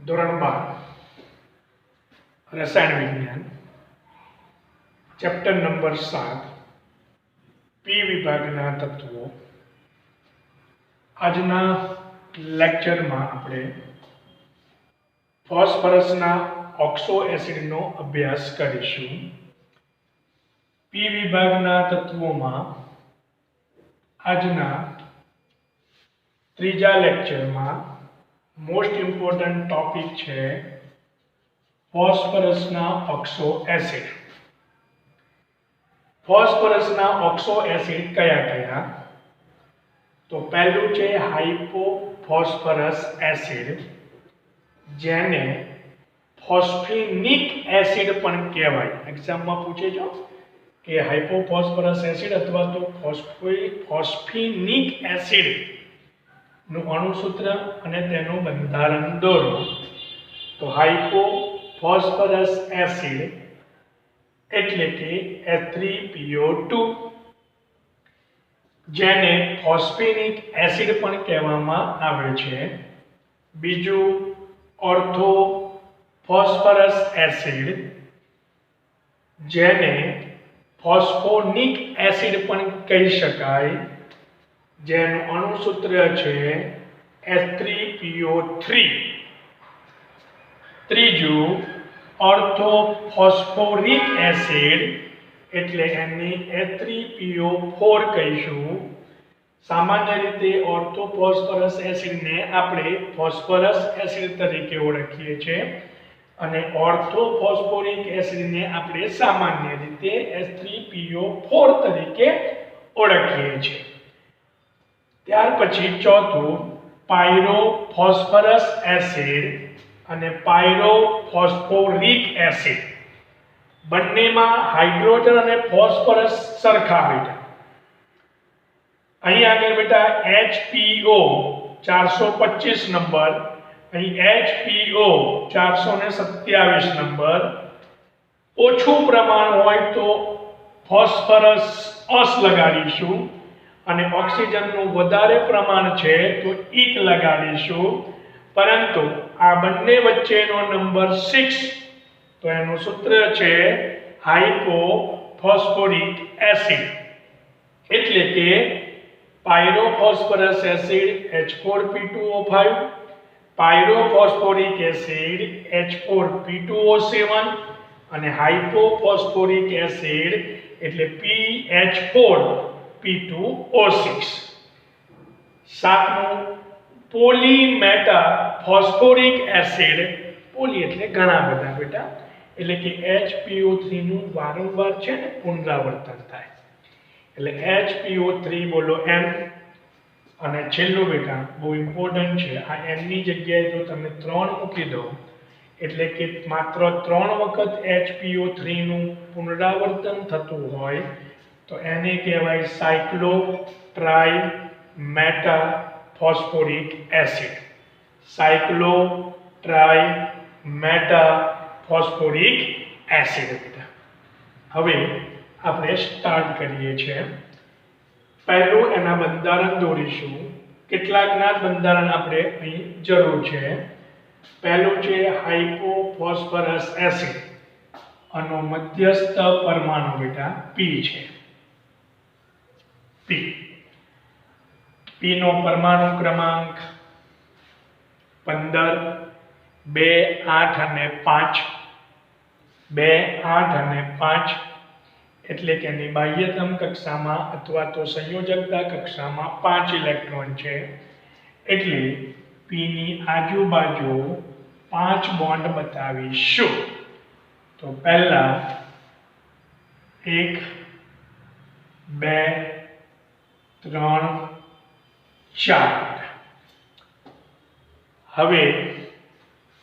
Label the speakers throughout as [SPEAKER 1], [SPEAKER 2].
[SPEAKER 1] ધોરણ 12 રસાયણ વિજ્ઞાન ચેપ્ટર નંબર 7 પી વિભાગના તત્વો. આજના લેક્ચરમાં આપણે ફોસ્ફરસના ઓક્સો એસિડનો અભ્યાસ કરીશું. પી વિભાગના તત્વોમાં આજના ત્રીજા લેક્ચરમાં મોસ્ટ ઇમ્પોર્ટન્ટ ટોપિક છે ફોસ્ફરસના ઓક્સો એસિડ. ફોસ્ફરસના ઓક્સો એસિડ કયા કયા? તો પહેલું છે હાઇપોફોસ્ફરસ એસિડ, જેને ફોસ્ફિનિક એસિડ પણ કહેવાય. એક્ઝામમાં પૂછે છો કે હાઇપોફોસ્ફરસ એસિડ અથવા તો ફોસ્ફિનિક એસિડ નું અણુસૂત્ર અને તેનું બંધારણ દોરો. તો હાઇપોફોસ્ફરસ એસિડ એટલે કે H3PO2, જેને ફોસ્ફિનિક એસિડ પણ કહેવામાં આવે છે. બીજું ઓર્થોફોસ્ફરસ એસિડ, જેને ફોસ્ફોનિક એસિડ પણ કહી શકાય, જેનું અણુસૂત્ર છે H3PO3. ત્રીજું ઓર્થોફોસ્ફોરિક એસિડ એટલે એને H3PO4 કહીશું. સામાન્ય રીતે ઓર્થોફોસ્ફરસ એસિડને આપણે ફોસ્ફરસ એસિડ તરીકે ઓળખીએ છીએ અને ઓર્થોફોસ્ફોરિક એસિડને આપણે સામાન્ય રીતે H3PO4 તરીકે ઓળખીએ છીએ. ત્યાર પછી ચોથું પાયરોફોસ્ફરસ એસિડ અને પાયરોફોસ્ફોરિક એસિડ. બંનેમાં હાઇડ્રોજન અને ફોસ્ફરસ સરખા બેટા. અહીં આગળ બેટા HPO 425 નંબર, અહીં HPO 427 નંબર. ઓછું પ્રમાણ હોય તો ફોસ્ફરસ અસ લગાડીશું અને ઓક્સિજનનું વધારે પ્રમાણ છે તો ઈક લગાડીશું. પરંતુ આ બંને વચ્ચેનો નંબર 6, તો એનું સૂત્ર છે હાઇપોફોસ્ફોરિક એસિડ. એટલે કે પાયરોફોસ્ફરસ એસિડ H4P2O5, પાયરોફોસ્ફોરિક એસિડ H4P2O7 અને હાઇપોફોસ્ફોરિક એસિડ એટલે PH4P2O6. સાતમું પોલીમેટા ફોસ્ફોરિક એસિડ. પોલી એટલે ઘણા બધા બેટા, એટલે કે HPO3 નું વારંવાર છે ને પુનરાવર્તન થાય એટલે HPO3 બોલો M. અને છેલ્લું બેટા બહુ ઇમ્પોર્ટન્ટ છે, આ M ની જગ્યાએ જો તમે 3 મૂકી દો એટલે કે માત્ર 3 વખત HPO3 નું પુનરાવર્તન થતું હોય તો એને કહેવાય સાયક્લો try meta phosphoric acid. સાયક્લો try meta phosphoric acid બેટા. હવે આપણે સ્ટાર્ટ કરીએ છીએ. પહેલું એના બંધારણ દોરીશું. કેટલાકના બંધારણ આપણે અહીં જરૂર છે. પહેલું છે હાઇપોફોસ્ફરસ એસિડ, આનો મધ્યસ્થ પરમાણુ બેટા P છે. P નો પરમાણુ ક્રમાંક 15, 2, 8 અને 5. 2, 8 અને 5 એટલે કે એની બાહ્યતમ કક્ષામાં અથવા તો સંયોજકતા કક્ષામાં 5 ઇલેક્ટ્રોન છે. એટલે P ની આજુબાજુ 5 બોન્ડ બતાવીશું. તો પહેલા 1, 2, 3, 4. હવે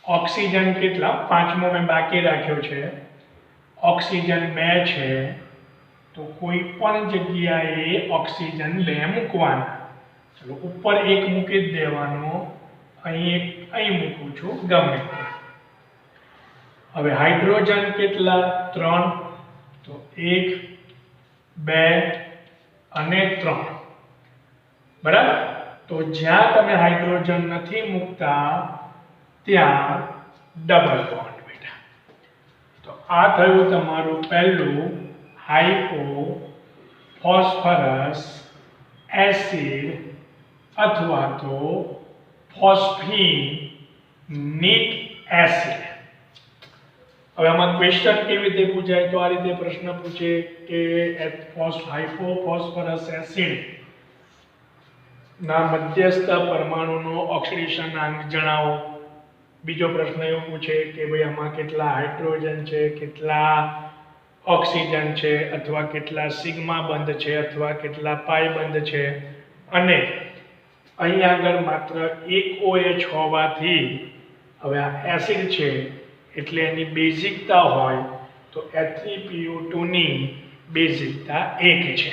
[SPEAKER 1] ઓક્સિજન કેટલા? 5મો મેં બાકી રાખ્યો છે. ઓક્સિજન 2 છે તો કોઈ પણ જગ્યાએ ઓક્સિજન 2 મૂકવાના. ચલો ઉપર 1 મૂકી જ દેવાનો, અહીં 1 અહીં મૂકું છું, ગમે. હવે હાઇડ્રોજન કેટલા? 3. તો 1, 2 અને 3. બરાબર. તો જ્યાં તમે હાઇડ્રોજન નથી મૂકતા ત્યાં ડબલ બોન્ડ બેટા. તો આ થયું તમારું પહેલું હાઇપો ફોસ્ફરસ એસિડ અથવા તો ફોસ્ફિનિક એસિડ. હવે આમાં ક્વેશ્ચન કેવી રીતે પૂછાય? તો આ રીતે પ્રશ્ન પૂછે કે હાઇપો ફોસ્ફરસ એસિડ ના મધ્યસ્થ પરમાણુનો ઓક્સિડેશનાંક જણાવો. બીજો પ્રશ્ન એવો પૂછે કે ભાઈ આમાં કેટલા હાઇડ્રોજન છે, કેટલા ઓક્સિજન છે, અથવા કેટલા સિગ્મા બંધ છે, અથવા કેટલા પાઈ બંધ છે. અને અહીં આગળ માત્ર એક OH હોવાથી હવે આ એસિડ છે એટલે એની બેઝિકતા હોય તો H3PO2 ની બેઝિકતા 1 છે.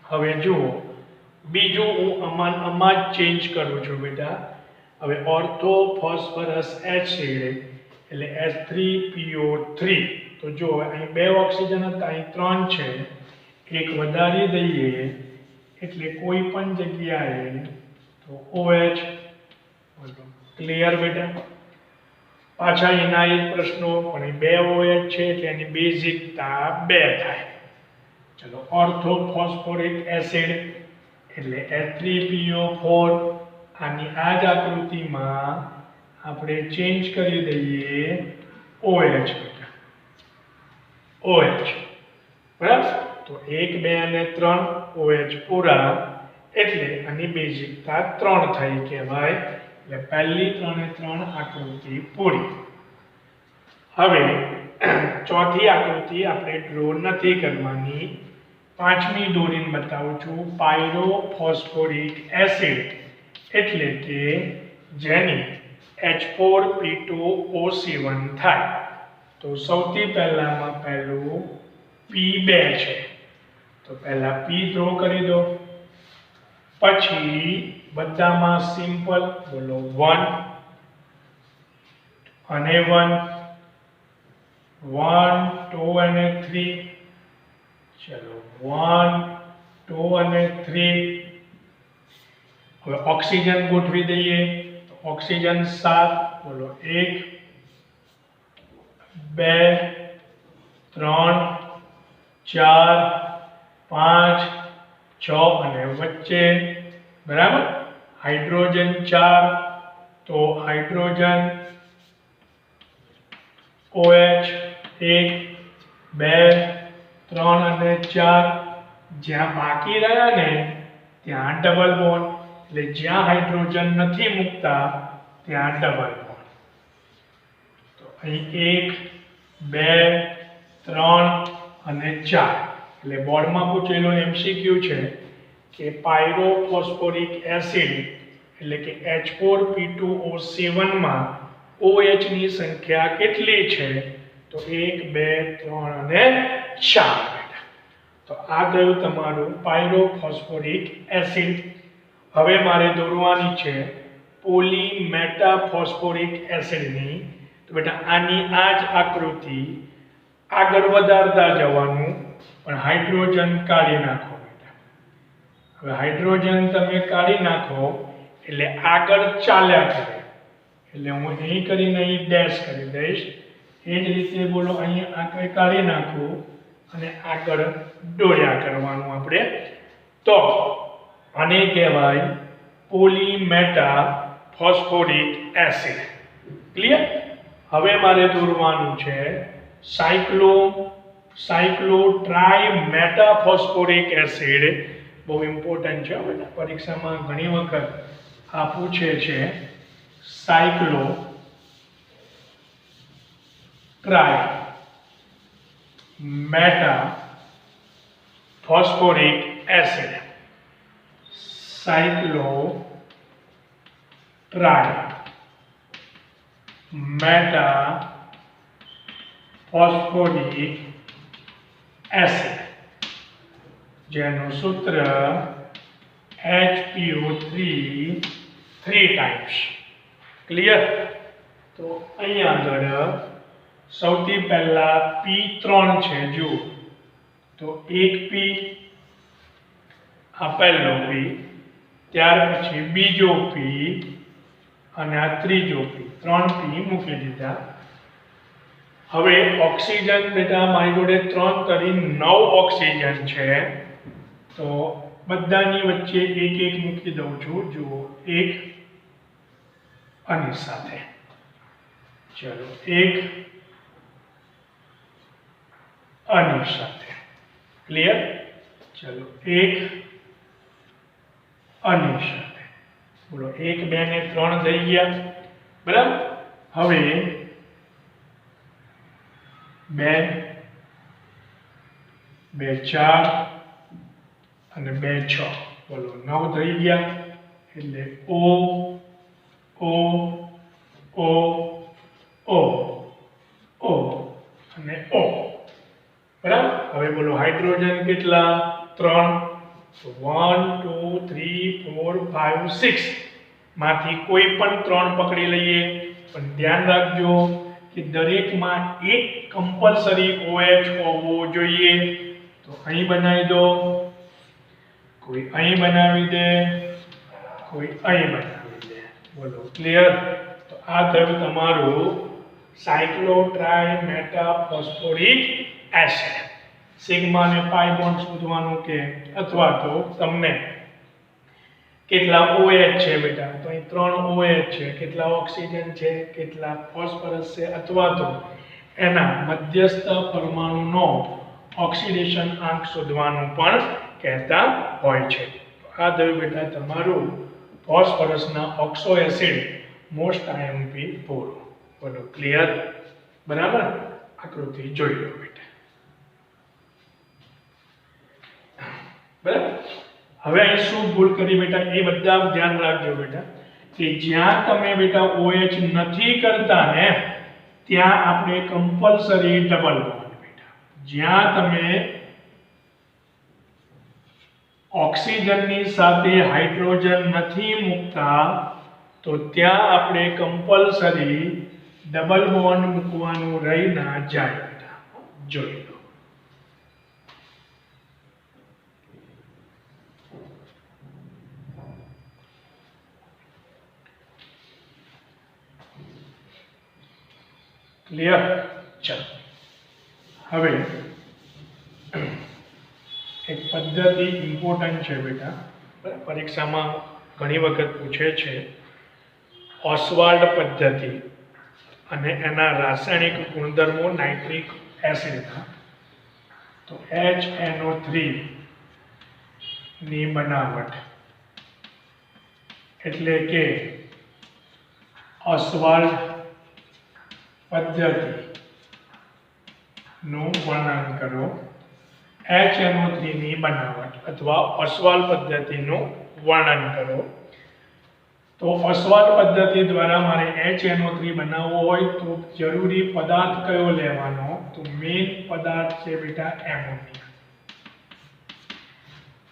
[SPEAKER 1] હવે જુઓ બીજું હું આમાં જ ચેન્જ કરું છું બેટા. હવે ઓર્થો ફોસ્ફરસ એસિડ એટલે H3PO3. તો જો અહીં 2 ઓક્સિજન હતા, અહીં 3 છે, એક વધારી દઈએ એટલે કોઈ પણ જગ્યાએ તો OH. ક્લિયર બેટા? પાછા એના એ પ્રશ્નો પણ 2 OH છે એટલે એની બેઝિકતા 2 થાય. ચલો ઓર્થો ફોસ્ફોરિક એસિડ એટલે H3PO4. આની આ જ આકૃતિમાં આપણે ચેન્જ કરી દઈએ OH બેટા. OH બરાબર. તો 1 2 અને 3 OH પૂરા એટલે આની બેઝિકતા 3 થઈ કહેવાય. એટલે પહેલી 3 એ 3 આકૃતિ પૂરી. હવે ચોથી આકૃતિ આપણે ડ્રો નથી કરવાની. પાંચમી દોરીને બતાવું છું. પાયરોફોસ્ફોરિક એસિડ એટલે કે જેની H4P2O7 થાય. તો સૌથી પહેલામાં પહેલું P2 છે તો પહેલા P ડ્રો કરી દો. પછી બધામાં સિમ્પલ બોલો 1 અને 1 1 2 અને 3. ચલો 1 2 અને 3. હવે ઓક્સિજન ગોઠવી દઈએ તો ઓક્સિજન 7. બોલો 1 2 3 4 5 6 અને વચ્ચે બરાબર. હાઇડ્રોજન 4 તો હાઇડ્રોજન OH 1 2 3 અને 4. જ્યાં બાકી રહ્યા ને ત્યાં ડબલ બોન્ડ. એટલે જ્યાં હાઇડ્રોજન નથી મૂકતા ત્યાં ડબલ બોન્ડ. તો અહીં 1 2 3 અને 4. એટલે બોર્ડમાં પૂછેલો MCQ છે કે પાયરોફોસ્ફોરિક એસિડ એટલે કે H4P2O7 માં OH ની સંખ્યા કેટલી છે? તો 1 2 3 અને 4. તો આ ગયું તમારું પાયરોફોસ્ફોરિક એસિડ. હવે મારે દોરવાની છે પોલીમેટાફોસ્ફોરિક એસિડની. તો બેટા આની આ જ આકૃતિ આગળ વધારતા જવાનું, પણ હાઇડ્રોજન કાઢી નાખો બેટા. હવે હાઇડ્રોજન તમે કાઢી નાખો એટલે આગળ ચાલ્યા કરે. એટલે હું અહીં કરીને અહીં ડેશ કરી દઈશ. એ જ રીતે બોલો અહીં આગળ કાઢી નાખું અને આગળ દોર્યા કરવાનું આપણે. તો આને કહેવાય પોલીમેટાફોસ્ફોરિક એસિડ. ક્લિયર? હવે મારે દોરવાનું છે સાયક્લોટ્રાઇમેટાફોસ્ફોરિક એસિડ. બહુ ઇમ્પોર્ટન્ટ છે બેટા, પરીક્ષામાં ઘણી વખત આ પૂછે છે. સાયક્લોટ્રાઇમેટાફોસ્ફોરિક એસિડ. સાયક્લોટ્રાઇમેટાફોસ્ફોરિક એસિડ જેનું સૂત્ર HPO3 3 times. ક્લિયર? તો અહીંયા આગળ સૌથી પહેલા P3 છે. જુઓ તો એક P, આ પહેલો P, ત્યાર પછી બીજો P અને આ ત્રીજો P, 3 P મૂકી દીધા. હવે ઓક્સિજન બેટા મારી જોડે 3 તરી 9 ઓક્સિજન છે, તો બધાની વચ્ચે એક એક મૂકી દઉં છું. જુઓ, એક આની સાથે, ચલો એક આની સાથે, ક્લિયર. ચલો એક આની સાથે, બોલો 1 2 ને 3 થઈ ગયા, બરાબર. હવે 2 2 4 અને 2 6, બોલો 9 થઈ ગયા. એટલે O O O O O અને O, બરાબર. હવે બોલો હાઇડ્રોજન કેટલા? 3. તો 1 2 3 4 5 6 માંથી કોઈ પણ 3 પકડી લઈએ, પણ ધ્યાન રાખજો કે દરેકમાં એક કમ્પલસરી OH હોવો જોઈએ. તો અહીં બનાવી દો, કોઈ અહીં બનાવી દે, કોઈ અહીં બનાવી દે, બોલો ક્લિયર. તો આ થયું તમારું સાયક્લોટ્રાય મેટાફોસ્ફોરિક એસિડ. સિગ્મા અને પાઈ બોન્ડ શોધવાનું કે, અથવા તો તમને કેટલા OH છે બેટા, તો અહીં 3 OH છે, કેટલા ઓક્સિજન છે, કેટલા ફોસ્ફરસ છે, અથવા તો એના મધ્યસ્થ પરમાણુનો ઓક્સિડેશન આંક શોધવાનું પણ કહેતા હોય છે. આ થયું બેટા તમારું ફોસ્ફરસના ઓક્સો એસિડ મોસ્ટ IMP4. બોલો ક્લિયર, બરાબર. આકૃતિ જોઈ લો બેટા, બરાબર. હવે અહીં શું ભૂલ કરી બેટા, એ બધા ધ્યાન રાખજો બેટા, કે જ્યાં તમે બેટા OH નથી કરતા ને ત્યાં આપણે કમ્પલસરી ડબલ બોન્ડ બેટા. જ્યાં તમે ઓક્સિજનની સાથે હાઇડ્રોજન નથી મૂકતા તો ત્યાં આપણે કમ્પલસરી ડબલ બોન્ડ મૂકવાનું રહી ના જાય બેટા. જોઈ લો. ક્લિયર. ચલો હવે એક પદ્ધતિ ઇમ્પોર્ટન્ટ છે બેટા, પરીક્ષામાં ઘણી વખત પૂછે છે. ઓસ્વાલ્ડ પદ્ધતિ અને એના રાસાયણિક ગુણધર્મો નાઇટ્રિક એસિડના. તો HNO3 ની બનાવટ એટલે કે ઓસ્વાલ્ડ પદ્ધતિ નું વર્ણન કરો. HNO3 ની બનાવટ અથવા ઓસ્વાલ્ડ પદ્ધતિનું વર્ણન કરો. તો ઓસ્વાલ્ડ પદ્ધતિ દ્વારા મારે HNO3 બનાવવો હોય તો જરૂરી પદાર્થ કયો લેવાનો? તો મેઇન પદાર્થ છે બેટા એમોનિયા.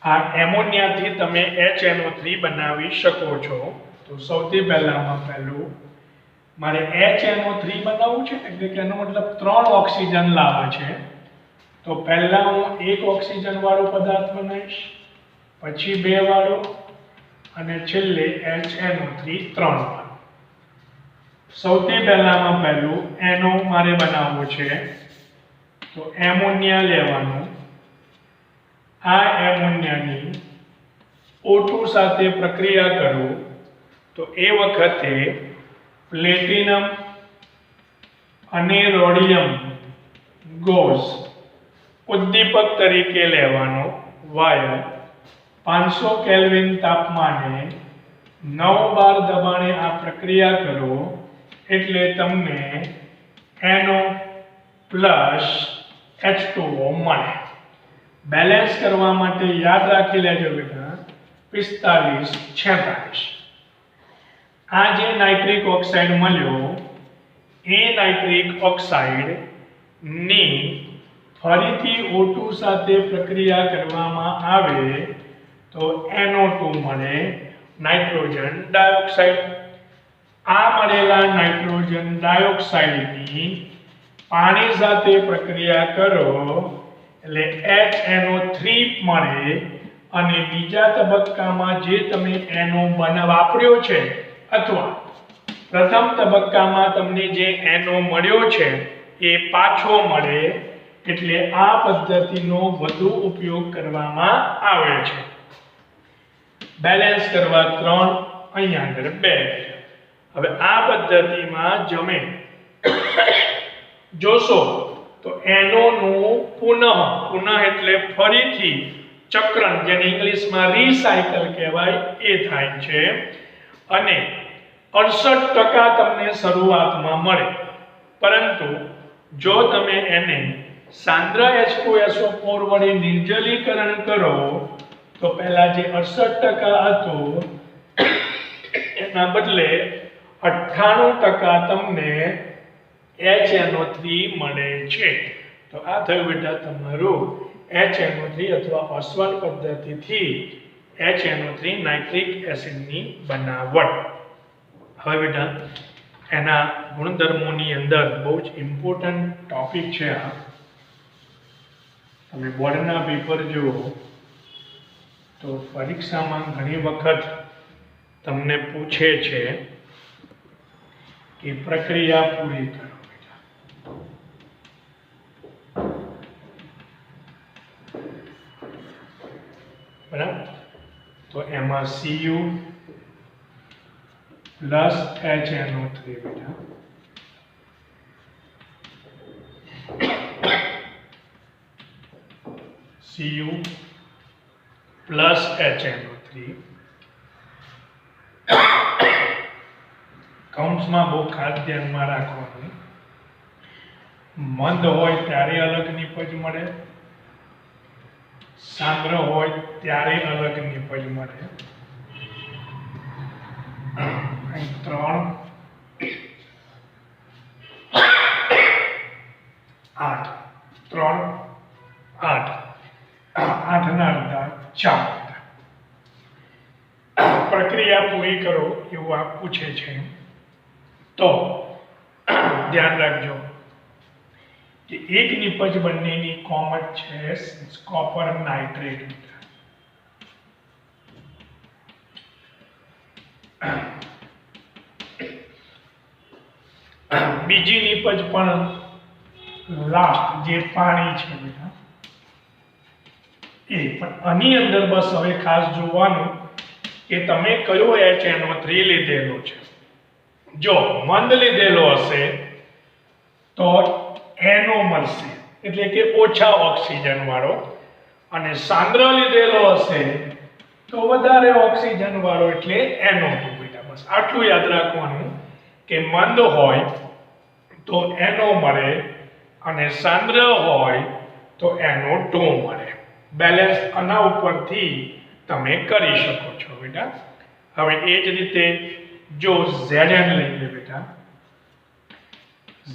[SPEAKER 1] આ એમોનિયાથી તમે HNO3 બનાવી શકો છો. તો સૌથી પહેલામાં પહેલું મારે HNO3 બનાવવું છે, એટલે કે એનો મતલબ 3 ઓક્સિજન લાવે છે. તો પહેલા હું 1 ઓક્સિજન વાળો પદાર્થ બનાવીશ, પછી 2 વાળો, અને છેલ્લે HNO3 3 વાળો. સૌથી પહેલામાં પહેલું NO મારે બનાવવું છે, તો એમોનિયા લેવાનું. આ એમોનિયાની O2 સાથે પ્રક્રિયા કરું તો એ વખતે પ્લેટિનમ અને રોડિયમ ગોઝ ઉદ્દીપક તરીકે લેવાનો વાયર 500 કેલ્વિન તાપમાને 9 બાર દબાણે આ પ્રક્રિયા કરો એટલે તમને NO પ્લસ H2O મળે. બેલેન્સ કરવા માટે યાદ રાખી લેજો બેટા 45 46. આ જે નાઇટ્રિક ઓક્સાઇડ મળ્યો એ નાઇટ્રિક ઓક્સાઇડ ની ફરીથી O2 સાથે પ્રક્રિયા કરવામાં આવે તો NO2 મળે, નાઇટ્રોજન ડાયોક્સાઇડ. આ મળેલા નાઇટ્રોજન ડાયોક્સાઇડની પાણી સાથે પ્રક્રિયા કરો એટલે HNO3 મળે, અને બીજા તબક્કામાં જે તમે NO વાપર્યો છે અથવા પ્રથમ તબક્કામાં તમને જે NO મળ્યો છે એ પાછો મળે, એટલે આ પદ્ધતિનો વધુ ઉપયોગ કરવામાં આવે છે. બેલેન્સ કરવા 3, અહીંયા આગળ 2. હવે આ પદ્ધતિમાં તમે જોશો તો NO નું પુનઃ એટલે ફરીથી ચક્રણ, જેને ઇંગ્લિશમાં રીસાયકલ કહેવાય, એ થાય છે અને 68% તમને શરૂઆતમાં મળે. પરંતુ જો તમે એને સાંદ્ર H2SO4 વડે નિર્જલીકરણ કરો તો પહેલા જે 68% હતું એના બદલે 98% તમને HNO3 મળે છે. તો આ થયું બેટા તમારું HNO3 અથવા ઓસ્વાલ્ડ પદ્ધતિથી HNO3 નાઇટ્રિક એસિડની બનાવટ. હવે બેટા એના ગુણધર્મોની અંદર બહુ જ ઇમ્પોર્ટન્ટ ટોપિક છે આ. તમે બોર્ડના પેપર જુઓ તો પરીક્ષામાં ઘણી વખત તમને પૂછે છે કે પ્રક્રિયા પૂરી કરો. બરાબર, તો એમાં Cu પ્લસ HNO3 બેટા, Cu પ્લસ HNO3 કૌંસમાં બહુ ખાસ ધ્યાનમાં રાખવાનું, મંદ હોય ત્યારે અલગ નિપજ મળે, સાંદ્ર હોય ત્યારે અલગ નિપજ મળે. 3, 8, 3, 8, 8 ના અડધા 4. પ્રક્રિયા પૂરી કરો એવું આ પૂછે છે. તો ધ્યાન રાખજો કે એક નિપજ બંનેની કોમન છે, કોપર નાઇટ્રેટ. બીજી નિપજ પણ લાસ્ટ જે પાણી છે બેટા એ પણ. આની અંદર બસ હવે ખાસ જોવાનું કે તમે કયો HNO3 લીધેલો છે. જો મંદ લીધેલો હશે તો NO મળશે, એટલે કે ઓછા ઓક્સિજન વાળો, અને સાંદ્ર લીધેલો હશે તો વધારે ઓક્સિજન વાળો, એટલે NO2 બેટા. બસ આટલું યાદ રાખવાનું કે મંદ હોય તો NO મળે અને સાંદ્ર હોય તો NO2 મળે. બેલેન્સ આના ઉપરથી તમે કરી શકો છો બેટા. હવે એ જ રીતે જો Zn લઈ લે બેટા,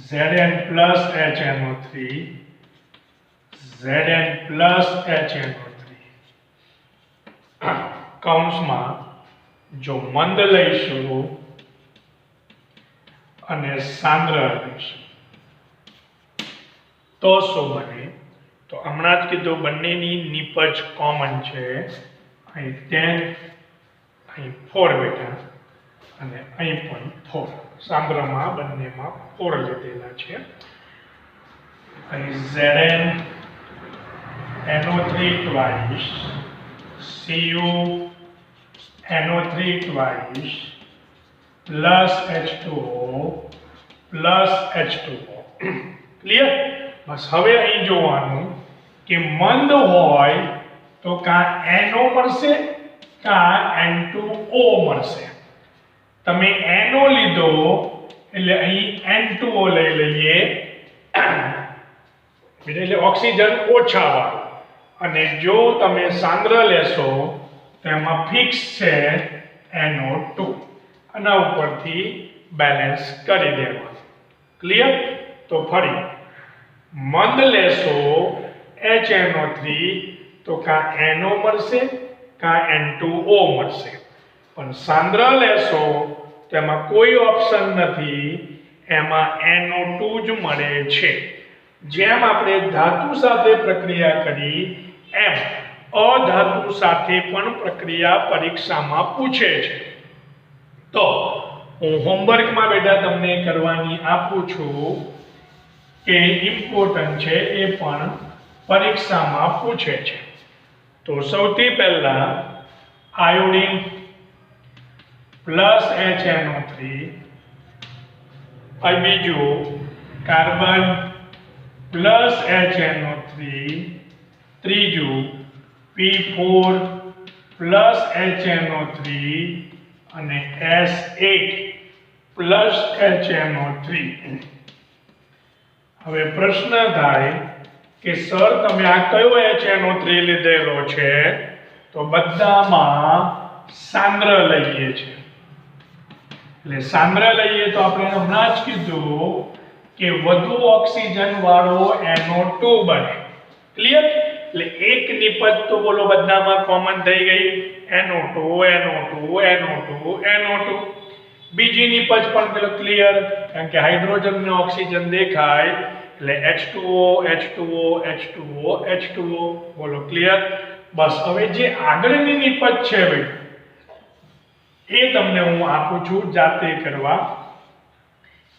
[SPEAKER 1] Zn plus HNO3, Zn plus HNO3 કૌંસમાં જો મંદ લઈશું અને સાંદ્ર લઈશું તો શું બને? તો હમણાં જ કીધું બંનેની નિપજ કોમન છે. અહીં 10, અહીં 4 બેટા, અને અહીં પણ 4. સાંદ્રમાં બંનેમાં 4 લીધેલા છે. અહીં Zn NO3 twice, Cu NO3 twice, plus H2O plus H2O. Clear? બસ હવે અહીં જોવાનું કે મંદ હોય તો કાં NO મળશે કાં N2O મળશે. તમે NO લીધો એટલે અહીં N2O લઈ લઈએ, એટલે ઓક્સિજન ઓછા વાળું. અને જો તમે સાંદ્ર લેશો તો એમાં ફિક્સ છે NO2. આના ઉપરથી બેલેન્સ કરી દેવાનું. ક્લિયર? તો ફરી મંદ લેશો HNO3 તો કાં NO મળશે કાં N2O મળશે, પણ સાંદ્ર લેશો તેમાં કોઈ ઓપ્શન નથી, એમાં NO2 જ મળે છે. જેમ આપણે ધાતુ સાથે પ્રક્રિયા કરી એમ અધાતુ સાથે પણ પ્રક્રિયા પરીક્ષામાં પૂછે છે. તો હું હોમવર્કમાં બેટા તમને કરવાની આપું છું કે ઇમ્પોર્ટન્ટ છે, એ પણ પરીક્ષામાં પૂછે છે. તો સૌથી પહેલા આયોડિન પ્લસ HNO3, અને બીજું કાર્બન પ્લસ HNO3, ત્રીજું P4 પ્લસ HNO3 અને S8 પ્લસ HNO3. હવે પ્રશ્ન થાય કે સર તમે આ કયો HNO3 લીધેલો છે? તો બધામાં સાંદ્ર લઈએ છે. એટલે સાંદ્ર લઈએ તો આપણે હમણાં જ કીધું કે વધુ ઓક્સિજન વાળો NO2 બને. ક્લિયર? એટલે એક નિપજ તો બોલો બધામાં કોમન થઈ ગઈ, NO2 NO2 NO2 NO2. બીજી નિપજ પણ પેલો ક્લિયર, કારણ કે હાઇડ્રોજન ને ઓક્સિજન દેખાય એટલે H2O H2O H2O H2O. બોલો ક્લિયર? બસ હવે જે આગળની નિપજ છે ભાઈ એ તમને હું આપું છું જાતે કરવા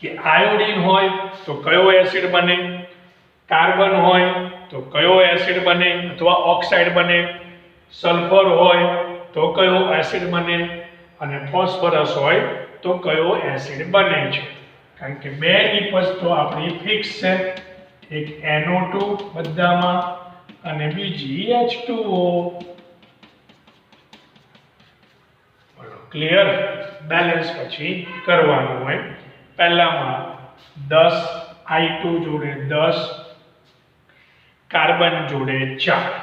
[SPEAKER 1] કે આયોડિન હોય તો કયો એસિડ બને, કાર્બન હોય તો કયો એસિડ બને અથવા ઓક્સાઇડ બને, સલ્ફર હોય તો કયો એસિડ બને અને ફોસ્ફરસ હોય તો કયો એસિડ બને છે. કારણ કે બે નિપજ તો આપણી ફિક્સ છે, એક NO2 બધામાં અને બીજી H2O. ક્લિયર? બેલેન્સ પછી કરવાનું હોય. પહેલામાં 10 I2 જોડે 10, કાર્બન જોડે 4.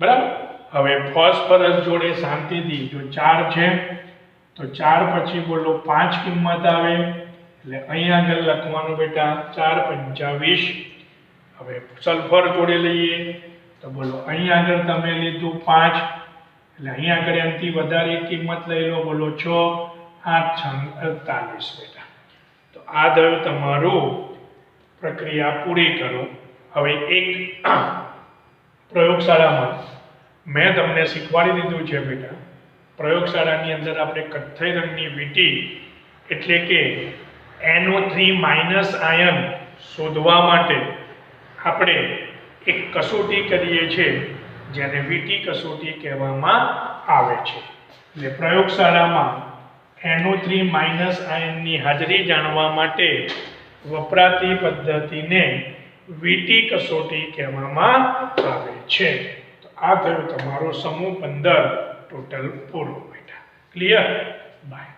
[SPEAKER 1] બરાબર? હવે ફોસ્ફરસ જોડે શાંતિથી જો 4 છે તો 4 પછી બોલો 5 કિંમત આવે એટલે અહીંયા આગળ લખવાનું બેટા 4 × 20. હવે સલ્ફર જોડે લઈએ તો બોલો અહીંયા આગળ તમે લીધું 5 એટલે અહીંયા આગળ એનાથી વધારે કિંમત લઈ લો, બોલો 6 8 48 બેટા. તો આ થયું તમારું પ્રક્રિયા પૂરી કરો. હવે એક પ્રયોગશાળામાં મેં તમને શીખવાડી દીધું છે બેટા. પ્રયોગશાળાની અંદર આપણે કથ્થઈ રંગની વીંટી એટલે કે NO3 માઇનસ આયન શોધવા માટે આપણે એક કસોટી કરીએ છીએ જેને વીંટી કસોટી કહેવામાં આવે છે. એટલે પ્રયોગશાળામાં NO3 માઇનસ આયનની હાજરી જાણવા માટે વપરાતી પદ્ધતિને વીંટી કસોટી કહેવામાં આવે છે. તો આ થયો તમારો સમૂહ 15 ટોટલ પૂરો બેટા. ક્લિયર? બાય.